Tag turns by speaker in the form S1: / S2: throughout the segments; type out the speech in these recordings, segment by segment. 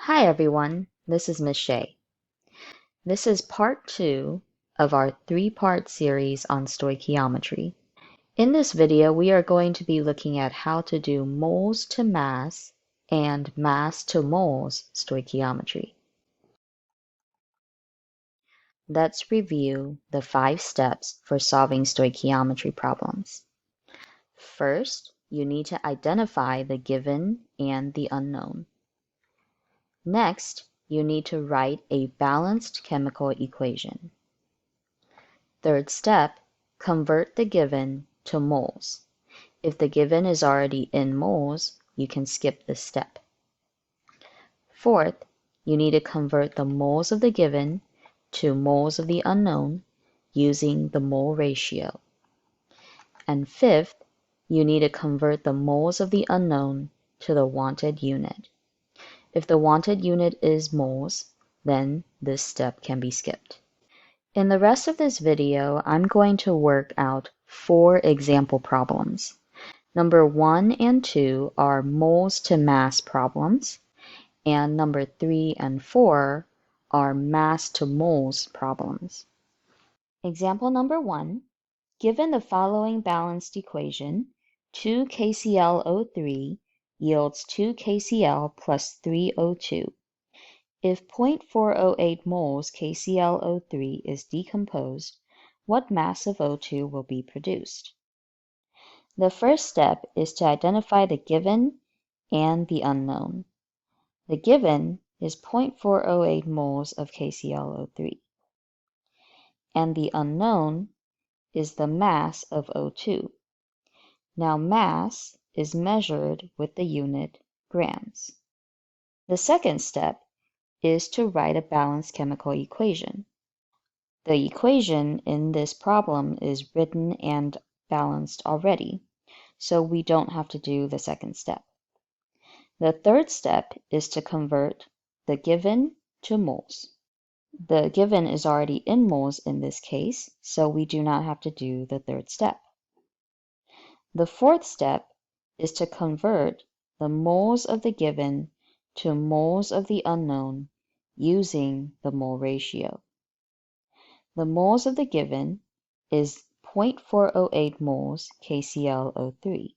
S1: Hi everyone, this is Ms. Hsieh. This is part 2 of our 3-part series on stoichiometry. In this video, we are going to be looking at how to do moles to mass and mass to moles stoichiometry. Let's review the 5 steps for solving stoichiometry problems. First, you need to identify the given and the unknown. Next, you need to write a balanced chemical equation. Third step, convert the given to moles. If the given is already in moles, you can skip this step. Fourth, you need to convert the moles of the given to moles of the unknown using the mole ratio. And fifth, you need to convert the moles of the unknown to the wanted unit. If the wanted unit is moles, then this step can be skipped. In the rest of this video, I'm going to work out 4 example problems. Number 1 and 2 are moles to mass problems, and number 3 and 4 are mass to moles problems. Example number 1, given the following balanced equation, 2 KClO3 yields 2 KCl plus 3 O2. If 0.408 moles KClO3 is decomposed, what mass of O2 will be produced? The first step is to identify the given and the unknown. The given is 0.408 moles of KClO3, and the unknown is the mass of O2. Now mass is measured with the unit grams. The second step is to write a balanced chemical equation. The equation in this problem is written and balanced already, so we don't have to do the second step. The third step is to convert the given to moles. The given is already in moles in this case, so we do not have to do the third step. The fourth step is to convert the moles of the given to moles of the unknown using the mole ratio. The moles of the given is 0.408 moles KClO3.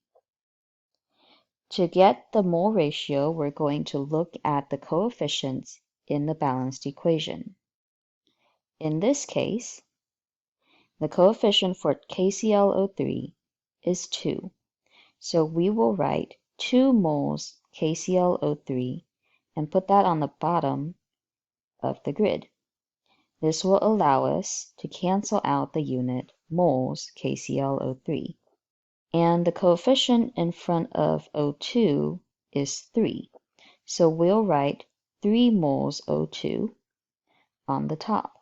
S1: To get the mole ratio, we're going to look at the coefficients in the balanced equation. In this case, the coefficient for KClO3 is 2, so we will write 2 moles KClO3 and put that on the bottom of the grid. This will allow us to cancel out the unit moles KClO3. And the coefficient in front of O2 is 3. So we'll write 3 moles O2 on the top.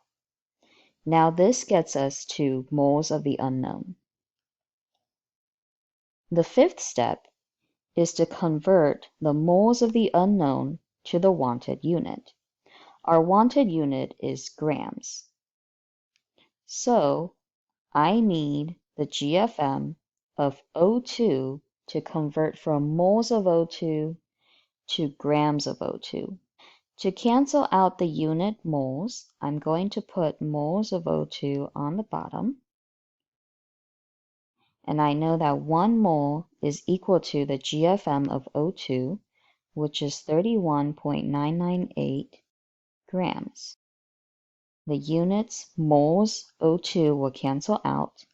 S1: Now this gets us to moles of the unknown. The fifth step is to convert the moles of the unknown to the wanted unit. Our wanted unit is grams. So I need the GFM of O2 to convert from moles of O2 to grams of O2. To cancel out the unit moles, I'm going to put moles of O2 on the bottom. And I know that 1 mole is equal to the GFM of O2, which is 31.998 grams. The units moles O2 will cancel out,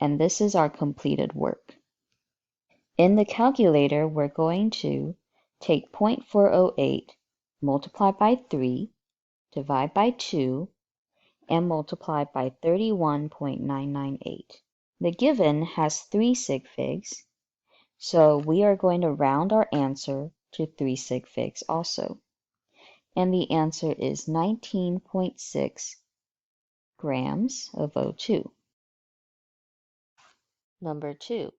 S1: and this is our completed work. In the calculator, we're going to take 0.408, multiply by 3, divide by 2, and multiply by 31.998. The given has 3 sig figs, so we are going to round our answer to 3 sig figs also. And the answer is 19.6 grams of O2. Number 2.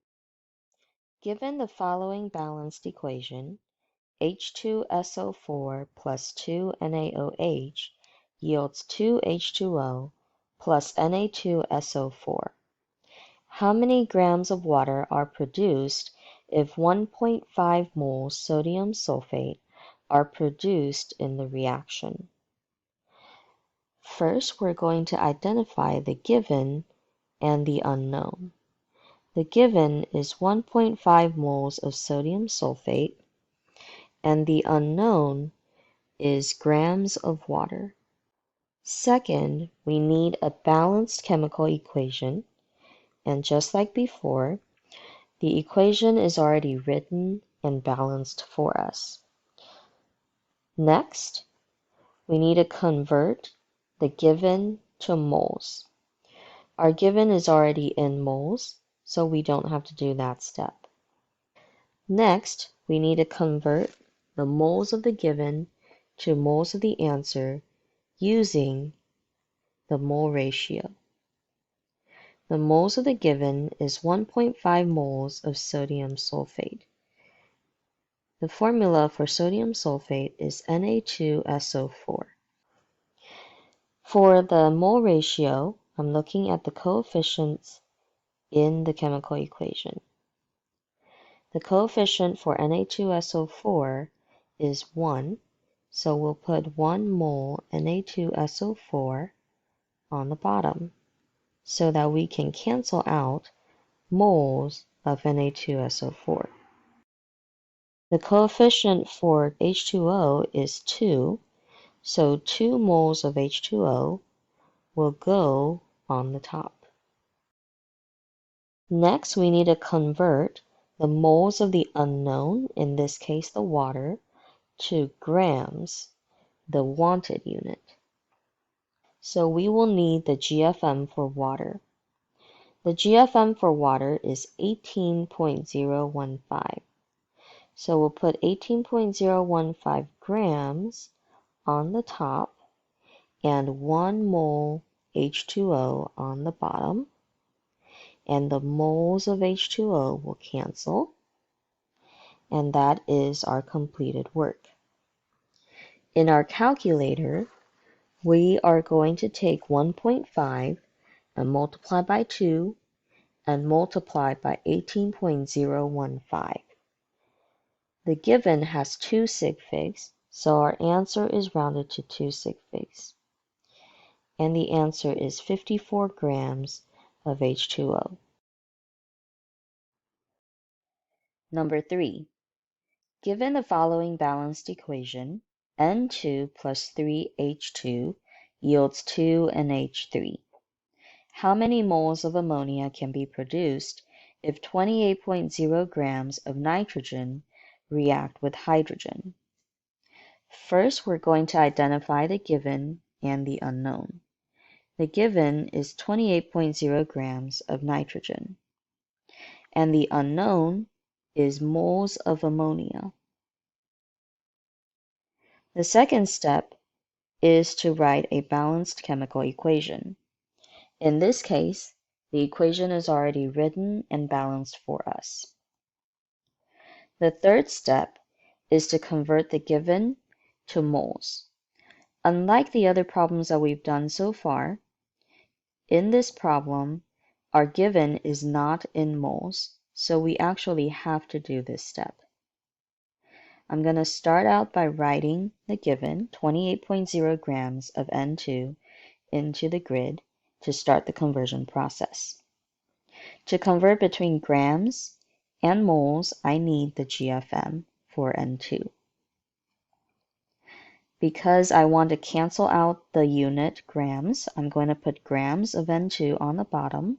S1: Given the following balanced equation, H2SO4 plus 2NaOH yields 2H2O plus Na2SO4. How many grams of water are produced if 1.5 moles sodium sulfate are produced in the reaction. First, we're going to identify the given and the unknown. The given is 1.5 moles of sodium sulfate, and the unknown is grams of water. Second, we need a balanced chemical equation, and just like before, the equation is already written and balanced for us. Next, we need to convert the given to moles. Our given is already in moles, so we don't have to do that step. Next, we need to convert the moles of the given to moles of the answer using the mole ratio. The moles of the given is 1.5 moles of sodium sulfate. The formula for sodium sulfate is Na2SO4. For the mole ratio, I'm looking at the coefficients in the chemical equation. The coefficient for Na2SO4 is 1, so we'll put 1 mole Na2SO4 on the bottom so that we can cancel out moles of Na2SO4. The coefficient for H2O is 2, so 2 moles of H2O will go on the top. Next, we need to convert the moles of the unknown, in this case the water, to grams, the wanted unit. So we will need the GFM for water. The GFM for water is 18.015. So we'll put 18.015 grams on the top and 1 mole H2O on the bottom. And the moles of H2O will cancel. And that is our completed work. In our calculator, we are going to take 1.5 and multiply by 2 and multiply by 18.015. The given has 2 sig figs, so our answer is rounded to 2 sig figs. And the answer is 54 grams of H2O. Number 3. Given the following balanced equation, N2 plus 3H2 yields 2NH3. How many moles of ammonia can be produced if 28.0 grams of nitrogen react with hydrogen? First, we're going to identify the given and the unknown. The given is 28.0 grams of nitrogen, and the unknown is moles of ammonia. The second step is to write a balanced chemical equation. In this case, the equation is already written and balanced for us. The third step is to convert the given to moles. Unlike the other problems that we've done so far, in this problem, our given is not in moles, so we actually have to do this step. I'm going to start out by writing the given 28.0 grams of N2 into the grid to start the conversion process. To convert between grams and moles, I need the GFM for N2. Because I want to cancel out the unit grams, I'm going to put grams of N2 on the bottom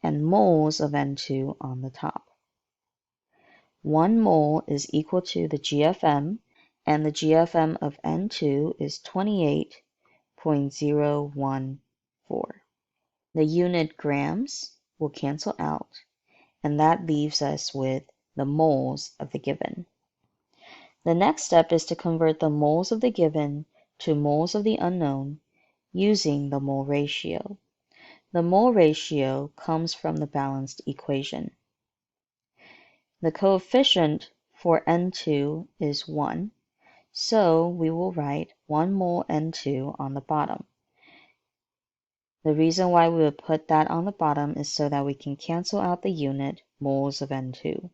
S1: and moles of N2 on the top. 1 mole is equal to the GFM, and the GFM of N2 is 28.014. The unit grams will cancel out, and that leaves us with the moles of the given. The next step is to convert the moles of the given to moles of the unknown using the mole ratio. The mole ratio comes from the balanced equation. The coefficient for N2 is 1, so we will write 1 mole N2 on the bottom. The reason why we would put that on the bottom is so that we can cancel out the unit moles of N2.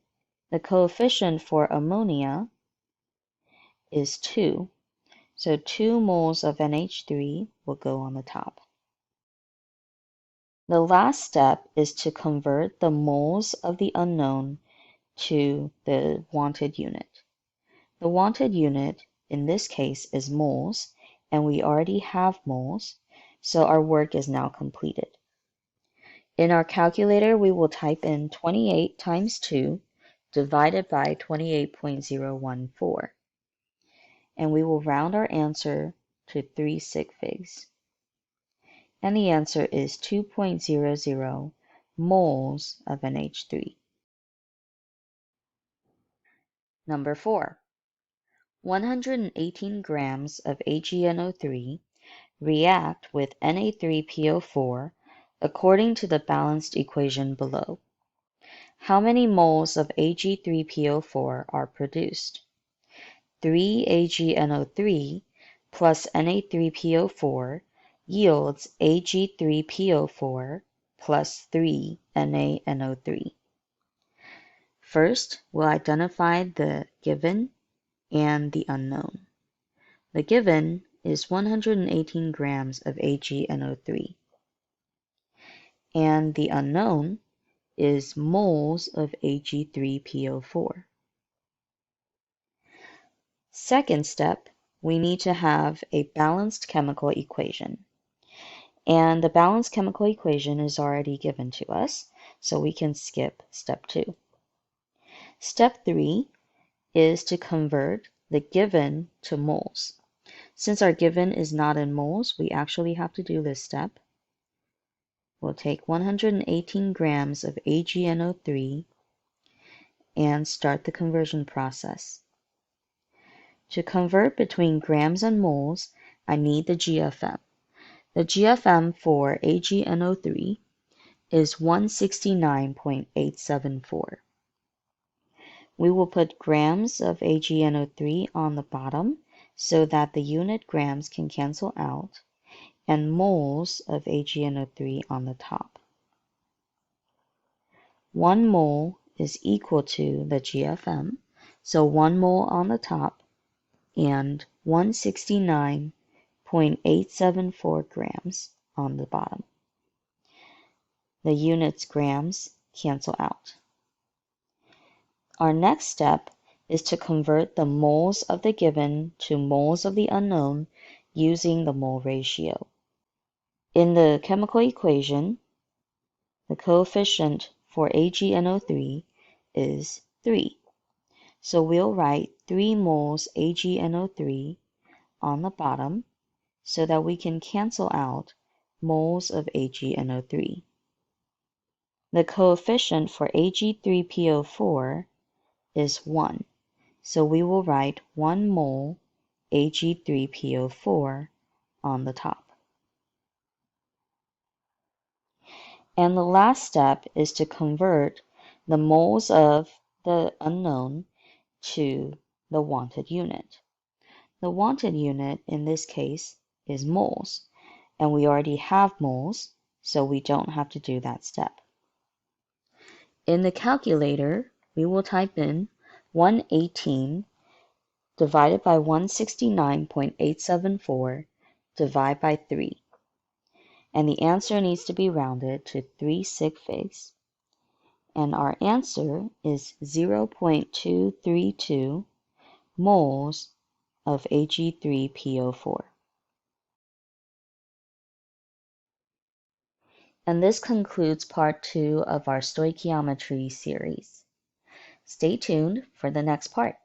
S1: The coefficient for ammonia is 2. So 2 moles of NH3 will go on the top. The last step is to convert the moles of the unknown to the wanted unit. The wanted unit in this case is moles, and we already have moles, so our work is now completed. In our calculator, we will type in 28 times 2 divided by 28.014, and we will round our answer to 3 sig figs. And the answer is 2.00 moles of NH3. Number 4. 118 grams of AgNO3 react with Na3PO4 according to the balanced equation below. How many moles of Ag3PO4 are produced? 3 AgNO3 plus Na3PO4 yields Ag3PO4 plus 3 NaNO3. First, we'll identify the given and the unknown. The given is 118 grams of AgNO3, and the unknown is moles of Ag3PO4. Second step, we need to have a balanced chemical equation. And the balanced chemical equation is already given to us, so we can skip step 2. Step 3 is to convert the given to moles. Since our given is not in moles, we actually have to do this step. We'll take 118 grams of AgNO3 and start the conversion process. To convert between grams and moles, I need the GFM. The GFM for AgNO3 is 169.874. We will put grams of AgNO3 on the bottom so that the unit grams can cancel out, and moles of AgNO3 on the top. 1 mole is equal to the GFM, so 1 mole on the top and 169.874 grams on the bottom. The units grams cancel out. Our next step is to convert the moles of the given to moles of the unknown using the mole ratio. In the chemical equation, the coefficient for AgNO3 is 3. So we'll write 3 moles AgNO3 on the bottom so that we can cancel out moles of AgNO3. The coefficient for Ag3PO4 is 1, so we will write 1 mole Ag3PO4 on the top. And the last step is to convert the moles of the unknown to the wanted unit. The wanted unit in this case is moles, and we already have moles, so we don't have to do that step. In the calculator, we will type in 118 divided by 169.874 divided by 3. And the answer needs to be rounded to 3 sig figs. And our answer is 0.232 moles of Ag3PO4. And this concludes part 2 of our stoichiometry series. Stay tuned for the next part.